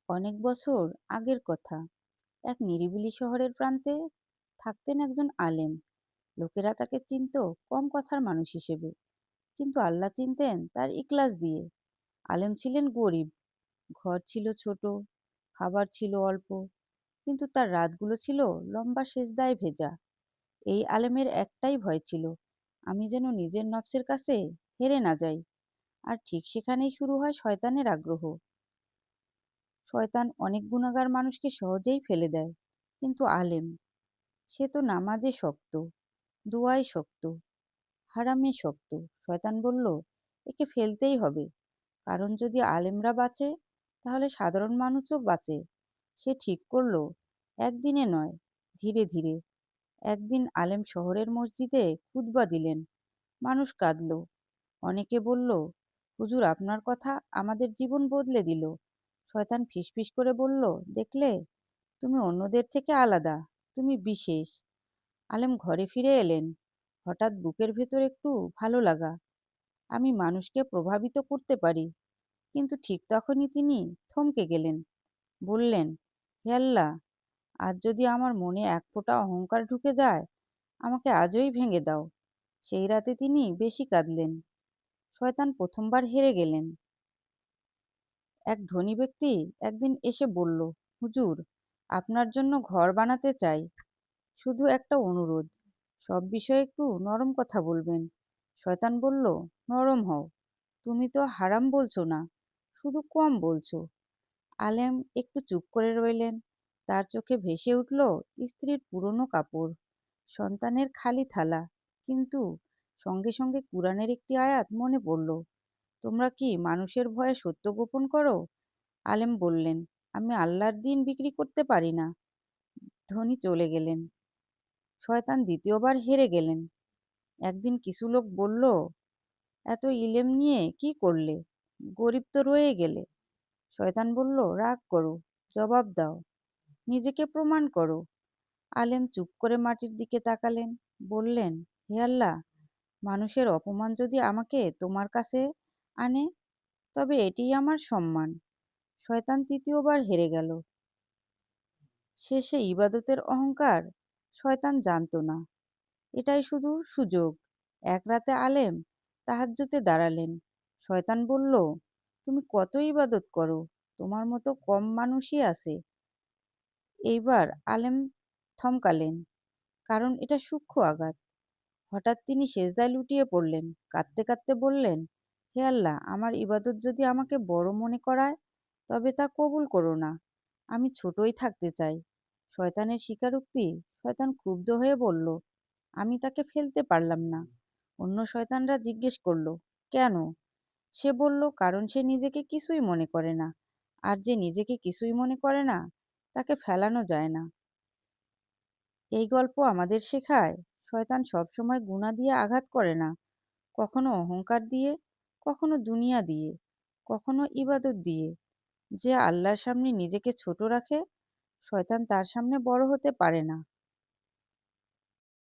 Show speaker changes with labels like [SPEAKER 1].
[SPEAKER 1] অনেক বছর আগের কথা। এক নিরিবিলি শহরের প্রান্তে থাকতেন একজন আলেম। লোকেরা তাকে চিনত কম কথার মানুষ হিসেবে, কিন্তু আল্লাহ চিনতেন তার ইখলাস দিয়ে। আলেম ছিলেন গরিব, ঘর ছিল ছোট, খাবার ছিল অল্প, কিন্তু তার রাতগুলো ছিল লম্বা সেজদায় ভেজা। এই আলেমের একটাই ভয় ছিল, আমি যেন নিজের নফসের কাছে হেরে না যাই। আর ঠিক সেখানেই শুরু হয় শয়তানের আগ্রহ। শয়তান অনেক গুণাগার মানুষকে সহজেই ফেলে দেয়, কিন্তু আলেম, সে তো নামাজে শক্ত, দোয়ায় শক্ত, হারামে শক্ত। শয়তান বলল, একে ফেলতেই হবে, কারণ যদি আলেমরা বাঁচে, তাহলে সাধারণ মানুষও বাঁচে। সে ঠিক করলো, একদিনে নয়, ধীরে ধীরে। একদিন আলেম শহরের মসজিদে খুতবা দিলেন। মানুষ কাঁদল। অনেকে বলল, হুজুর আপনার কথা আমাদের জীবন বদলে দিল। শয়তান ফিসফিস করে বলল, দেখলে, তুমি অন্যদের থেকে আলাদা, তুমি বিশেষ। আলেম ঘরে ফিরে এলেন। হঠাৎ বুকের ভেতর একটু ভালো লাগা। আমি মানুষকে প্রভাবিত করতে পারি। কিন্তু ঠিক তখনই তিনি থমকে গেলেন। বললেন, হে আল্লাহ, আজ যদি আমার মনে এক ফোঁটা অহংকার ঢুকে যায়, আমাকে আজই ভেঙে দাও। সেই রাতে তিনি বেশি কাঁদলেন। শয়তান প্রথমবার হেরে গেলেন। এক ধনী ব্যক্তি একদিন এসে বলল, হুজুর, আপনার জন্য ঘর বানাতে চাই, শুধু একটা অনুরোধ, সব বিষয়ে একটু নরম কথা বলবেন। শয়তান বলল, নরম হও, তুমি তো হারাম বলছো না, শুধু কম বলছো। আলেম একটু চুপ করে রইলেন। তার চোখে ভেসে উঠল স্ত্রীর পুরনো কাপড়, সন্তানের খালি থালা, কিন্তু সঙ্গে সঙ্গে কুরআনের একটি আয়াত মনে পড়ল, তোমরা কি মানুষের ভয়ে সত্য গোপন করো? আলেম বললেন, আমি আল্লাহর দিন বিক্রি করতে পারি না। ধনী চলে গেলেন। শয়তান দ্বিতীয়বার হেরে গেলেন। একদিন কিছু লোক বলল, এত ইলেম নিয়ে কি করলে, গরিব তো রয়ে গেলে। শয়তান বলল, রাগ করো, জবাব দাও, নিজেকে প্রমাণ করো। আলেম চুপ করে মাটির দিকে তাকালেন। বললেন, হে আল্লাহ, মানুষের অপমান যদি আমাকে তোমার কাছে আনে, তবে এটিই আমার সম্মান। শয়তান তৃতীয়বার হেরে গেল। শেষে ইবাদতের অহংকার। শয়তান জানতো না, এটাই শুধু সুযোগ। এক রাতে আলেম তাহাজ্জুদে দাঁড়ালেন। শয়তান বলল, তুমি কত ইবাদত করো, তোমার মতো কম মানুষই আছে। এইবার আলেম থমকালেন, কারণ এটা সূক্ষ্ম আঘাত। হঠাৎ তিনি সেজদায় লুটিয়ে পড়লেন। কাঁদতে কাঁদতে বললেন, হে আল্লাহ, আমার ইবাদত যদি আমাকে বড় মনে করায়, তবে তা কবুল করো না। আমি ছোটই থাকতে চাই। শয়তানের স্বীকারোক্তি। শয়তান ক্ষুব্ধ হয়ে বলল, আমি তাকে ফেলতে পারলাম না। অন্য শয়তানরা জিজ্ঞেস করল, কেন? সে বলল, কারণ সে নিজেকে কিছুই মনে করে না, আর যে নিজেকে কিছুই মনে করে না, তাকে ফেলানো যায় না। এই গল্প আমাদের শেখায়, শয়তান সবসময় গুণা দিয়ে আঘাত করে না, কখনো অহংকার দিয়ে, কখনো দুনিয়া দিয়ে, কখনো ইবাদত দিয়ে। যে আল্লাহর সামনে নিজেকে ছোট রাখে, শয়তান তার সামনে বড় হতে পারে না।